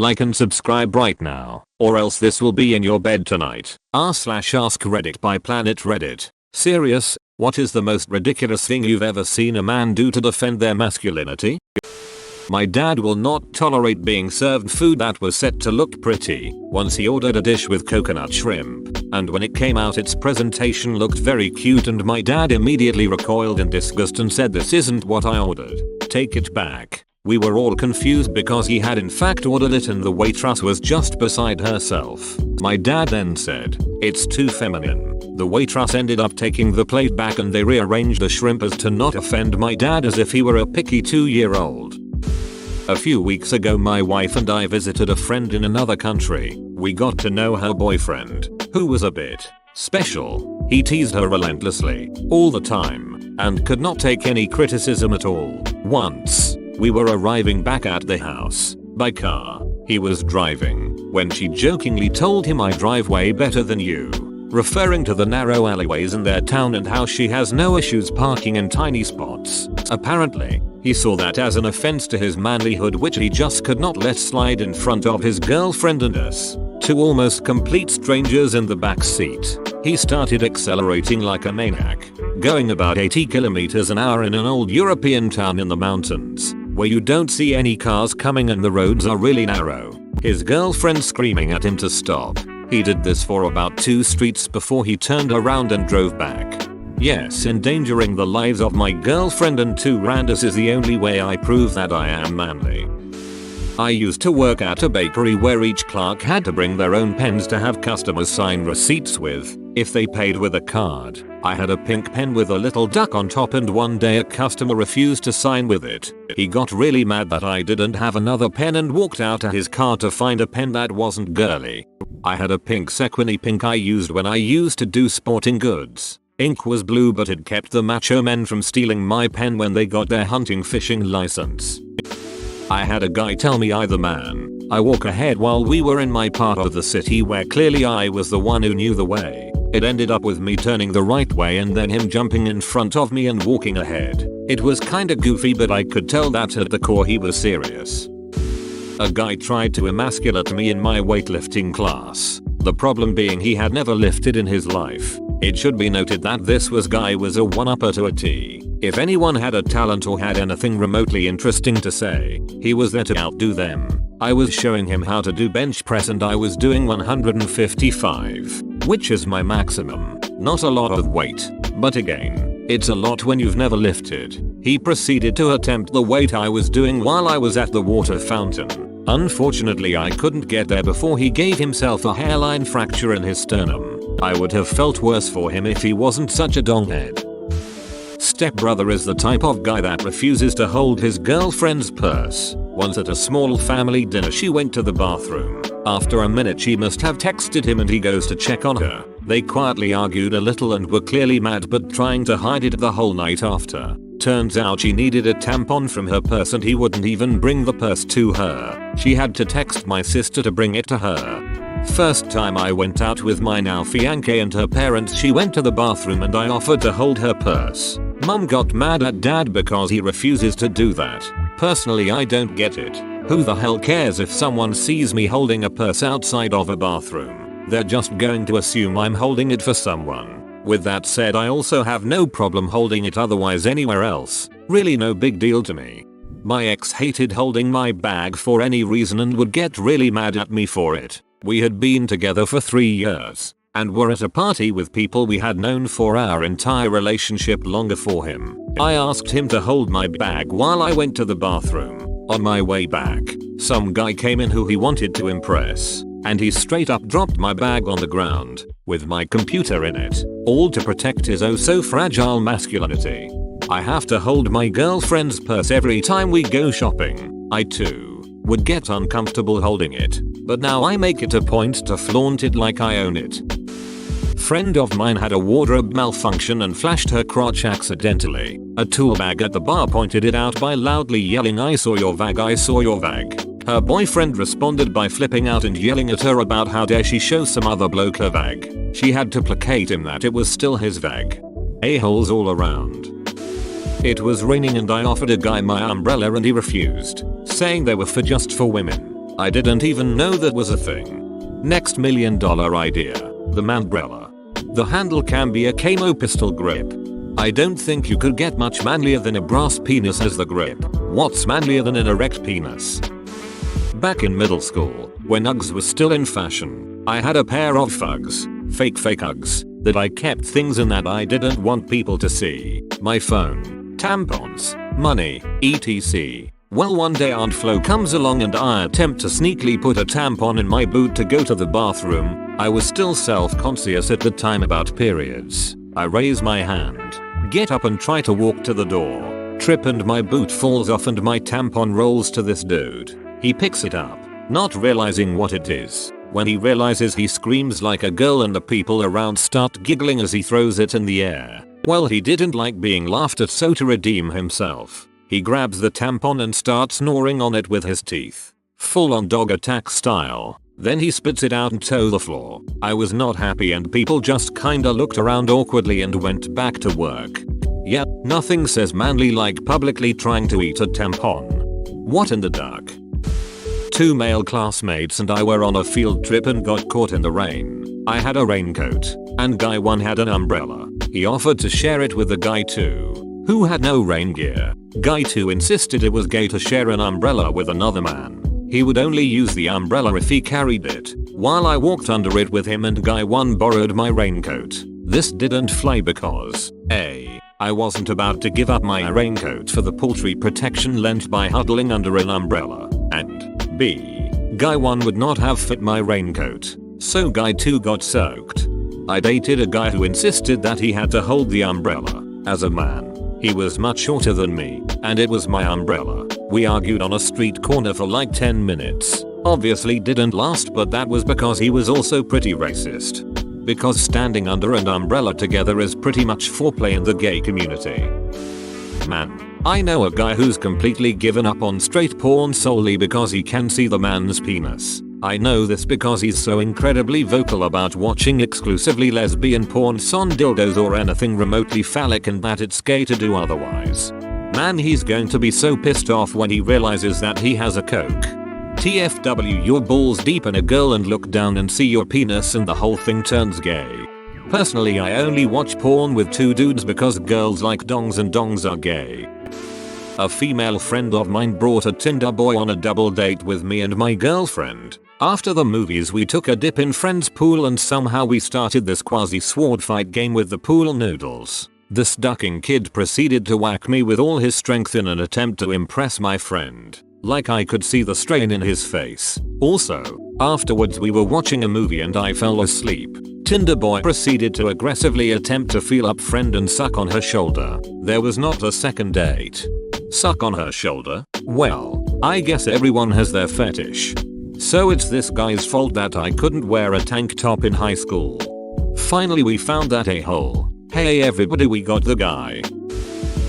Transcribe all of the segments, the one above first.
Like and subscribe right now, or else this will be in your bed tonight. r/AskReddit by Planet Reddit. Serious, what is the most ridiculous thing you've ever seen a man do to defend their masculinity? My dad will not tolerate being served food that was set to look pretty. Once he ordered a dish with coconut shrimp, and when it came out its presentation looked very cute and my dad immediately recoiled in disgust and said, "This isn't what I ordered. Take it back." We were all confused because he had in fact ordered it and the waitress was just beside herself. My dad then said, "It's too feminine." The waitress ended up taking the plate back and they rearranged the shrimp as to not offend my dad as if he were a picky 2-year-old. A few weeks ago my wife and I visited a friend in another country. We got to know her boyfriend, who was a bit special. He teased her relentlessly, all the time, and could not take any criticism at all. Once, we were arriving back at the house, by car. He was driving, when she jokingly told him, "I drive way better than you," referring to the narrow alleyways in their town and how she has no issues parking in tiny spots. Apparently, he saw that as an offense to his manlyhood which he just could not let slide in front of his girlfriend and us, two almost complete strangers in the back seat. He started accelerating like a maniac, going about 80 kilometers an hour in an old European town in the mountains, where you don't see any cars coming and the roads are really narrow. His girlfriend screaming at him to stop. He did this for about 2 streets before he turned around and drove back. Yes, endangering the lives of my girlfriend and 2 randos is the only way I prove that I am manly. I used to work at a bakery where each clerk had to bring their own pens to have customers sign receipts with, if they paid with a card. I had a pink pen with a little duck on top and one day a customer refused to sign with it. He got really mad that I didn't have another pen and walked out to his car to find a pen that wasn't girly. I had a pink sequiny pink I used when I used to do sporting goods. Ink was blue but it kept the macho men from stealing my pen when they got their hunting fishing license. I had a guy tell me I the man. I walk ahead while we were in my part of the city where clearly I was the one who knew the way. It ended up with me turning the right way and then him jumping in front of me and walking ahead. It was kinda goofy but I could tell that at the core he was serious. A guy tried to emasculate me in my weightlifting class. The problem being he had never lifted in his life. It should be noted that this guy was a one-upper to a T. If anyone had a talent or had anything remotely interesting to say, he was there to outdo them. I was showing him how to do bench press and I was doing 155, which is my maximum. Not a lot of weight, but again, it's a lot when you've never lifted. He proceeded to attempt the weight I was doing while I was at the water fountain. Unfortunately I couldn't get there before he gave himself a hairline fracture in his sternum. I would have felt worse for him if he wasn't such a donghead. Stepbrother is the type of guy that refuses to hold his girlfriend's purse. Once at a small family dinner she went to the bathroom. After a minute she must have texted him and he goes to check on her. They quietly argued a little and were clearly mad but trying to hide it the whole night after. Turns out she needed a tampon from her purse and he wouldn't even bring the purse to her. She had to text my sister to bring it to her. First time I went out with my now fiancé and her parents, she went to the bathroom and I offered to hold her purse. Mum got mad at dad because he refuses to do that. Personally I don't get it. Who the hell cares if someone sees me holding a purse outside of a bathroom? They're just going to assume I'm holding it for someone. With that said, I also have no problem holding it otherwise anywhere else. Really no big deal to me. My ex hated holding my bag for any reason and would get really mad at me for it. We had been together for 3 years and were at a party with people we had known for our entire relationship long before him. I asked him to hold my bag while I went to the bathroom. On my way back, some guy came in who he wanted to impress, and he straight up dropped my bag on the ground with my computer in it, all to protect his oh so fragile masculinity. I have to hold my girlfriend's purse every time we go shopping. I too would get uncomfortable holding it, but now I make it a point to flaunt it like I own it. Friend of mine had a wardrobe malfunction and flashed her crotch accidentally. A tool bag at the bar pointed it out by loudly yelling, "I saw your vag, I saw your vag." Her boyfriend responded by flipping out and yelling at her about how dare she show some other bloke her vag. She had to placate him that it was still his vag. A-holes all around. It was raining and I offered a guy my umbrella and he refused, saying they were just for women. I didn't even know that was a thing. Next $1 million idea. The manbrella. The handle can be a camo pistol grip. I don't think you could get much manlier than a brass penis as the grip. What's manlier than an erect penis? Back in middle school, when Uggs was still in fashion, I had a pair of Uggs, fake Uggs, that I kept things in that I didn't want people to see. My phone, tampons, money, etc. Well, one day Aunt Flo comes along and I attempt to sneakily put a tampon in my boot to go to the bathroom. I was still self-conscious at the time about periods. I raise my hand, get up and try to walk to the door, trip and my boot falls off and my tampon rolls to this dude. He picks it up, not realizing what it is. When he realizes, he screams like a girl and the people around start giggling as he throws it in the air. Well, he didn't like being laughed at, so to redeem himself, he grabs the tampon and starts gnawing on it with his teeth. Full on dog attack style. Then he spits it out and to the floor. I was not happy and people just kinda looked around awkwardly and went back to work. Yep, nothing says manly like publicly trying to eat a tampon. What in the duck? 2 male classmates and I were on a field trip and got caught in the rain. I had a raincoat, and guy 1 had an umbrella. He offered to share it with the guy 2, who had no rain gear. Guy 2 insisted it was gay to share an umbrella with another man. He would only use the umbrella if he carried it, while I walked under it with him and guy 1 borrowed my raincoat. This didn't fly because A. I wasn't about to give up my raincoat for the paltry protection lent by huddling under an umbrella, and B. Guy 1 would not have fit my raincoat, so guy 2 got soaked. I dated a guy who insisted that he had to hold the umbrella. As a man, he was much shorter than me, and it was my umbrella. We argued on a street corner for like 10 minutes. Obviously didn't last, but that was because he was also pretty racist. Because standing under an umbrella together is pretty much foreplay in the gay community. Man. I know a guy who's completely given up on straight porn solely because he can see the man's penis. I know this because he's so incredibly vocal about watching exclusively lesbian porn on dildos or anything remotely phallic and that it's gay to do otherwise. Man, he's going to be so pissed off when he realizes that he has a coke. TFW, you're balls deep in a girl and look down and see your penis and the whole thing turns gay. Personally, I only watch porn with 2 dudes because girls like dongs and dongs are gay. A female friend of mine brought a Tinder boy on a double date with me and my girlfriend. After the movies we took a dip in friend's pool and somehow we started this quasi-sword fight game with the pool noodles. This ducking kid proceeded to whack me with all his strength in an attempt to impress my friend. Like I could see the strain in his face. Also, afterwards we were watching a movie and I fell asleep. Tinder boy proceeded to aggressively attempt to feel up friend and suck on her shoulder. There was not a second date. Suck on her shoulder? Well, I guess everyone has their fetish. So it's this guy's fault that I couldn't wear a tank top in high school. Finally we found that a-hole. Hey everybody, we got the guy.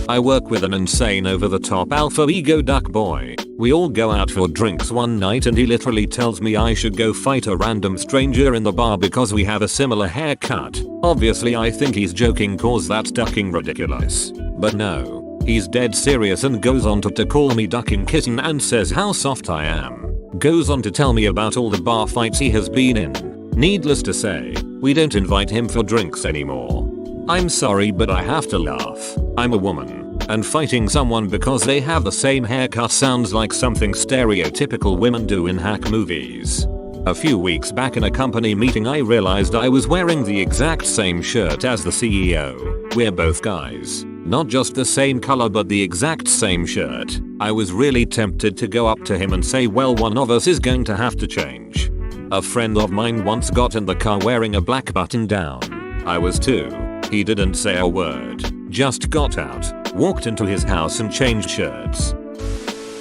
I work with an insane over-the-top alpha ego duck boy. We all go out for drinks one night and he literally tells me I should go fight a random stranger in the bar because we have a similar haircut. Obviously I think he's joking cause that's ducking ridiculous. But no, he's dead serious and goes on to call me ducking kitten and says how soft I am. Goes on to tell me about all the bar fights he has been in. Needless to say, we don't invite him for drinks anymore. I'm sorry but I have to laugh. I'm a woman, and fighting someone because they have the same haircut sounds like something stereotypical women do in hack movies. A few weeks back in a company meeting I realized I was wearing the exact same shirt as the CEO. We're both guys. Not just the same color but the exact same shirt. I was really tempted to go up to him and say, well, one of us is going to have to change. A friend of mine once got in the car wearing a black button down. I was too. He didn't say a word, just got out, walked into his house and changed shirts.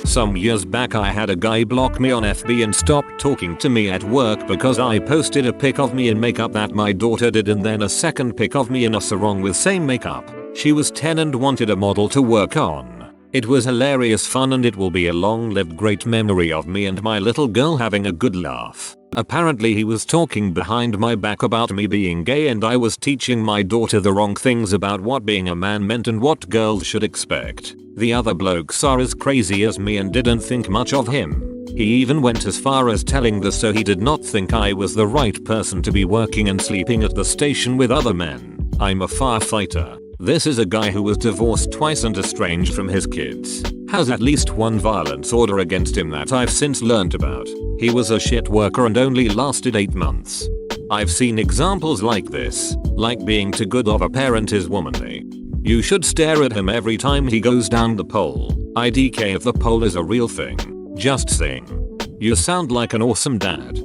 Some years back I had a guy block me on FB and stop talking to me at work because I posted a pic of me in makeup that my daughter did and then a second pic of me in a sarong with same makeup. She was 10 and wanted a model to work on. It was hilarious fun and it will be a long-lived great memory of me and my little girl having a good laugh. Apparently he was talking behind my back about me being gay and I was teaching my daughter the wrong things about what being a man meant and what girls should expect. The other blokes are as crazy as me and didn't think much of him. He even went as far as telling this so he did not think I was the right person to be working and sleeping at the station with other men. I'm a firefighter. This is a guy who was divorced twice and estranged from his kids. Has at least one violence order against him that I've since learned about. He was a shit worker and only lasted 8 months. I've seen examples like this, like being too good of a parent is womanly. You should stare at him every time he goes down the pole. IDK if the pole is a real thing. Just saying. You sound like an awesome dad.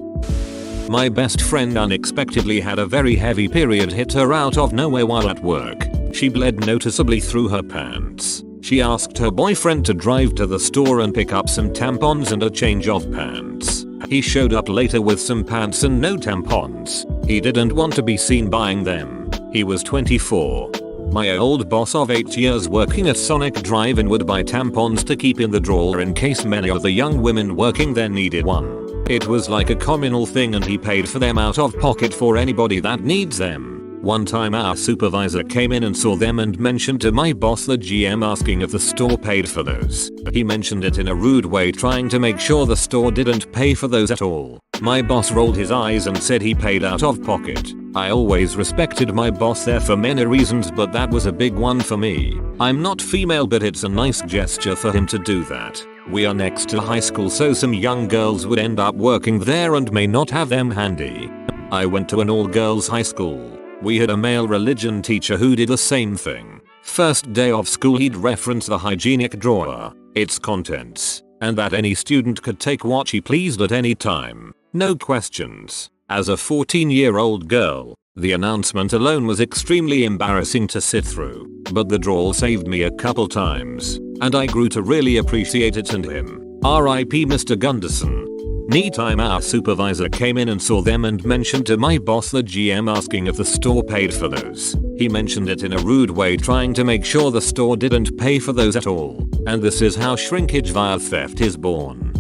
My best friend unexpectedly had a very heavy period hit her out of nowhere while at work. She bled noticeably through her pants. She asked her boyfriend to drive to the store and pick up some tampons and a change of pants. He showed up later with some pants and no tampons. He didn't want to be seen buying them. He was 24. My old boss of 8 years working at Sonic Drive-In would buy tampons to keep in the drawer in case many of the young women working there needed one. It was like a communal thing and he paid for them out of pocket for anybody that needs them. One time our supervisor came in and saw them and mentioned to my boss the GM asking if the store paid for those. He mentioned it in a rude way trying to make sure the store didn't pay for those at all. My boss rolled his eyes and said he paid out of pocket. I always respected my boss there for many reasons but that was a big one for me. I'm not female but it's a nice gesture for him to do that. We are next to high school so some young girls would end up working there and may not have them handy. I went to an all-girls high school. We had a male religion teacher who did the same thing. First day of school he'd reference the hygienic drawer, its contents, and that any student could take what she pleased at any time. No questions. As a 14-year-old girl, the announcement alone was extremely embarrassing to sit through, but the drawl saved me a couple times, and I grew to really appreciate it and him. R.I.P. Mr. Gunderson. Neat time our supervisor came in and saw them and mentioned to my boss the GM asking if the store paid for those. He mentioned it in a rude way trying to make sure the store didn't pay for those at all. And this is how shrinkage via theft is born.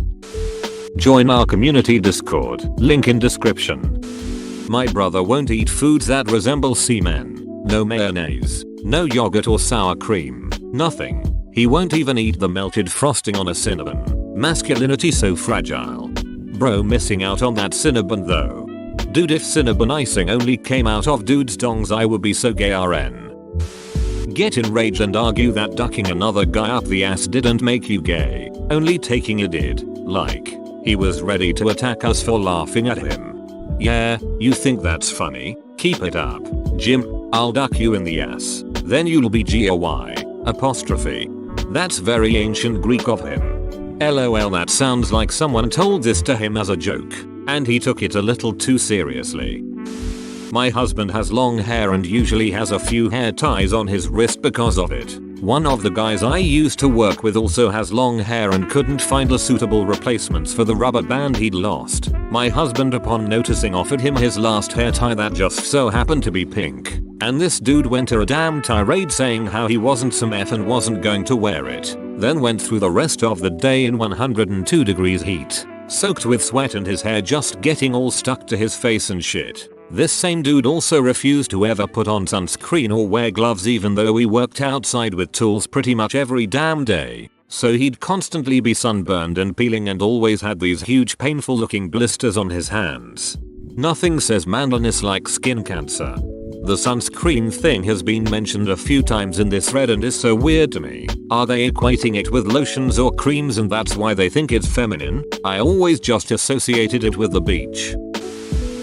Join our community Discord, link in description. My brother won't eat foods that resemble semen. No mayonnaise, no yogurt or sour cream, nothing. He won't even eat the melted frosting on a Cinnabon. Masculinity so fragile. Bro missing out on that Cinnabon though. Dude if Cinnabon icing only came out of dudes' dongs I would be so gay RN. Get enraged and argue that ducking another guy up the ass didn't make you gay, only taking it did. Like, he was ready to attack us for laughing at him. Yeah, you think that's funny? Keep it up. Jim, I'll duck you in the ass. Then you'll be GOY. Apostrophe. That's very ancient Greek of him. LOL that sounds like someone told this to him as a joke, and he took it a little too seriously. My husband has long hair and usually has a few hair ties on his wrist because of it. One of the guys I used to work with also has long hair and couldn't find a suitable replacements for the rubber band he'd lost. My husband upon noticing offered him his last hair tie that just so happened to be pink. And this dude went a damn tirade saying how he wasn't some F and wasn't going to wear it. Then went through the rest of the day in 102 degrees heat, soaked with sweat and his hair just getting all stuck to his face and shit. This same dude also refused to ever put on sunscreen or wear gloves even though he worked outside with tools pretty much every damn day. So he'd constantly be sunburned and peeling and always had these huge painful looking blisters on his hands. Nothing says manliness like skin cancer. The sunscreen thing has been mentioned a few times in this thread and is so weird to me. Are they equating it with lotions or creams and that's why they think it's feminine? I always just associated it with the beach.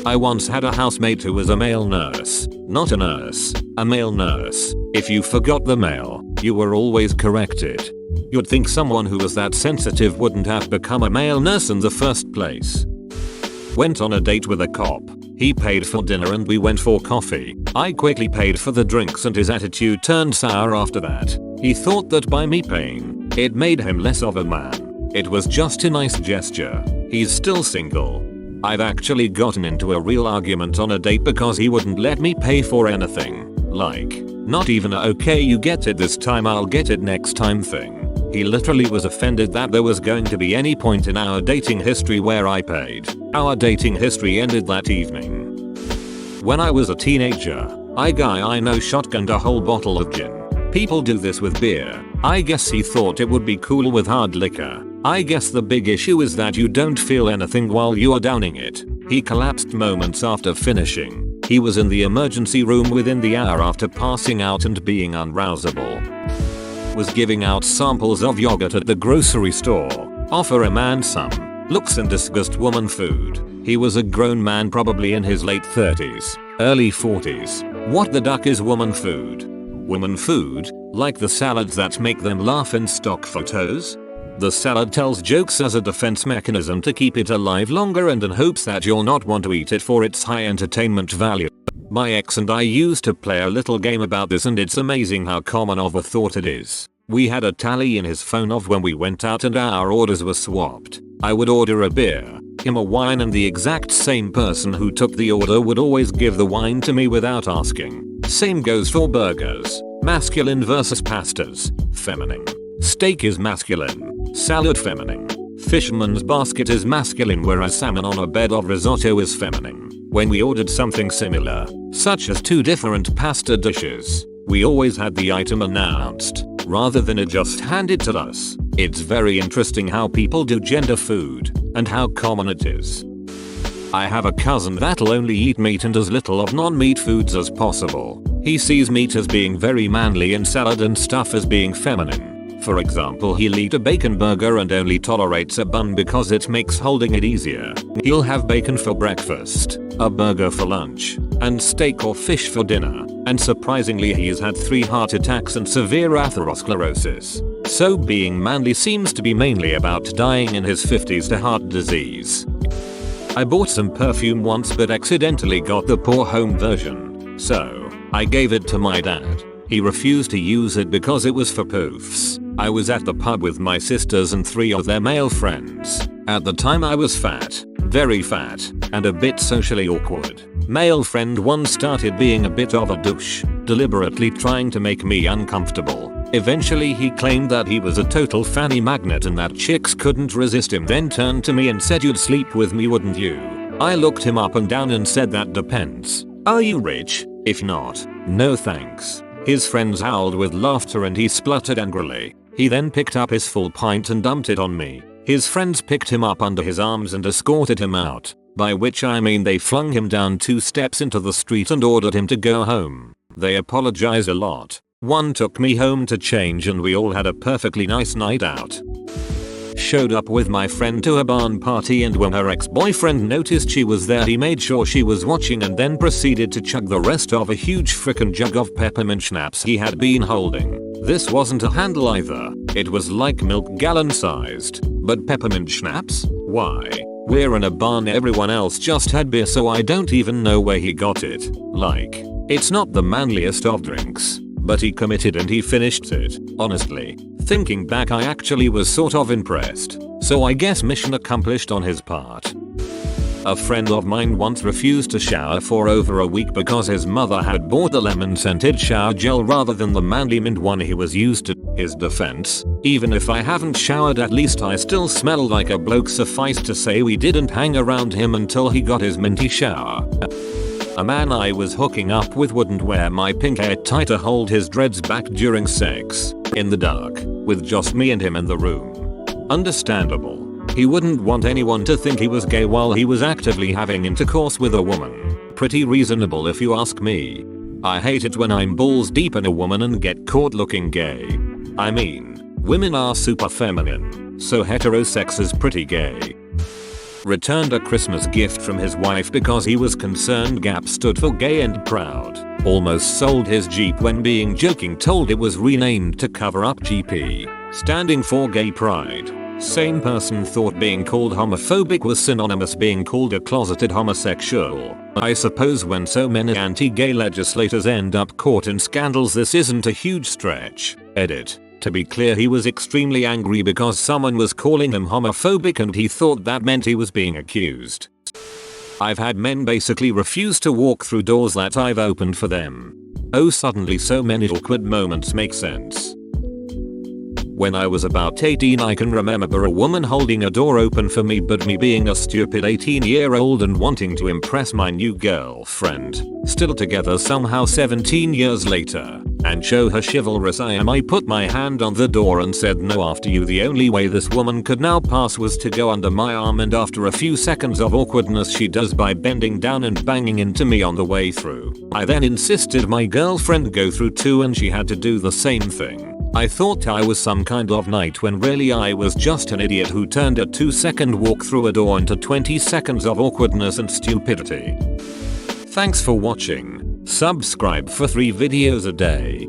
I once had a housemate who was a male nurse. Not a nurse, a male nurse. If you forgot the male, you were always corrected. You'd think someone who was that sensitive wouldn't have become a male nurse in the first place. Went on a date with a cop. He paid for dinner and we went for coffee. I quickly paid for the drinks and his attitude turned sour after that. He thought that by me paying, it made him less of a man. It was just a nice gesture. He's still single. I've actually gotten into a real argument on a date because he wouldn't let me pay for anything. Like, not even a okay you get it this time I'll get it next time thing. He literally was offended that there was going to be any point in our dating history where I paid. Our dating history ended that evening. When I was a teenager, a guy I know shotgunned a whole bottle of gin. People do this with beer. I guess he thought it would be cool with hard liquor. I guess the big issue is that you don't feel anything while you are downing it. He collapsed moments after finishing. He was in the emergency room within the hour after passing out and being unrousable. Was giving out samples of yogurt at the grocery store. Offer a man some. Looks and disgust woman food. He was a grown man probably in his late 30s, early 40s. What the duck is woman food? Woman food? Like the salads that make them laugh in stock photos? The salad tells jokes as a defense mechanism to keep it alive longer and in hopes that you'll not want to eat it for its high entertainment value. My ex and I used to play a little game about this and it's amazing how common of a thought it is. We had a tally in his phone of when we went out and our orders were swapped. I would order a beer, him a wine, and the exact same person who took the order would always give the wine to me without asking. Same goes for burgers. Masculine versus pastas. Feminine. Steak is masculine. Salad feminine. Fisherman's basket is masculine whereas salmon on a bed of risotto is feminine. When we ordered something similar, such as 2 different pasta dishes, we always had the item announced, rather than it just handed to us. It's very interesting how people do gender food, and how common it is. I have a cousin that'll only eat meat and as little of non-meat foods as possible. He sees meat as being very manly and salad and stuff as being feminine. For example, he'll eat a bacon burger and only tolerates a bun because it makes holding it easier. He'll have bacon for breakfast, a burger for lunch, and steak or fish for dinner. And surprisingly he's had 3 heart attacks and severe atherosclerosis. So being manly seems to be mainly about dying in his 50s to heart disease. I bought some perfume once but accidentally got the poor home version. So I gave it to my dad. He refused to use it because it was for poofs. I was at the pub with my sisters and 3 of their male friends. At the time I was fat, very fat, and a bit socially awkward. Male friend 1 started being a bit of a douche, deliberately trying to make me uncomfortable. Eventually he claimed that he was a total fanny magnet and that chicks couldn't resist him, then turned to me and said, "You'd sleep with me, wouldn't you?" I looked him up and down and said, "That depends. Are you rich? If not, no thanks." His friends howled with laughter and he spluttered angrily. He then picked up his full pint and dumped it on me. His friends picked him up under his arms and escorted him out, by which I mean they flung him down 2 steps into the street and ordered him to go home. They apologized a lot. 1 took me home to change and we all had a perfectly nice night out. Showed up with my friend to a barn party and when her ex-boyfriend noticed she was there he made sure she was watching and then proceeded to chug the rest of a huge frickin' jug of peppermint schnapps he had been holding. This wasn't a handle either. It was like milk gallon sized. But peppermint schnapps? Why? We're in a barn, everyone else just had beer, so I don't even know where he got it. Like, it's not the manliest of drinks. But he committed and he finished it. Honestly, thinking back I actually was sort of impressed. So I guess mission accomplished on his part. A friend of mine once refused to shower for over a week because his mother had bought the lemon scented shower gel rather than the manly mint one he was used to. His defense: "Even if I haven't showered, at least I still smell like a bloke." Suffice to say we didn't hang around him until he got his minty shower. A man I was hooking up with wouldn't wear my pink hair tie to hold his dreads back during sex, in the dark, with just me and him in the room. Understandable. He wouldn't want anyone to think he was gay while he was actively having intercourse with a woman. Pretty reasonable if you ask me. I hate it when I'm balls deep in a woman and get caught looking gay. I mean, women are super feminine, so heterosex is pretty gay. Returned a Christmas gift from his wife because he was concerned GAP stood for gay and proud. Almost sold his Jeep when being joking told it was renamed to cover up GP, standing for gay pride. Same person thought being called homophobic was synonymous being called a closeted homosexual. I suppose when so many anti-gay legislators end up caught in scandals this isn't a huge stretch. Edit. To be clear, he was extremely angry because someone was calling him homophobic and he thought that meant he was being accused. I've had men basically refuse to walk through doors that I've opened for them. Oh, suddenly so many awkward moments make sense. When I was about 18 I can remember a woman holding a door open for me, but me being a stupid 18-year-old and wanting to impress my new girlfriend, still together somehow 17 years later, and show her chivalrous I am. I put my hand on the door and said no after you. The only way this woman could now pass was to go under my arm, and after a few seconds of awkwardness she does by bending down and banging into me on the way through. I then insisted my girlfriend go through too, and she had to do the same thing. I thought I was some kind of knight when really I was just an idiot who turned a 2-second walk through a door into 20 seconds of awkwardness and stupidity. Thanks for watching. Subscribe for 3 videos a day.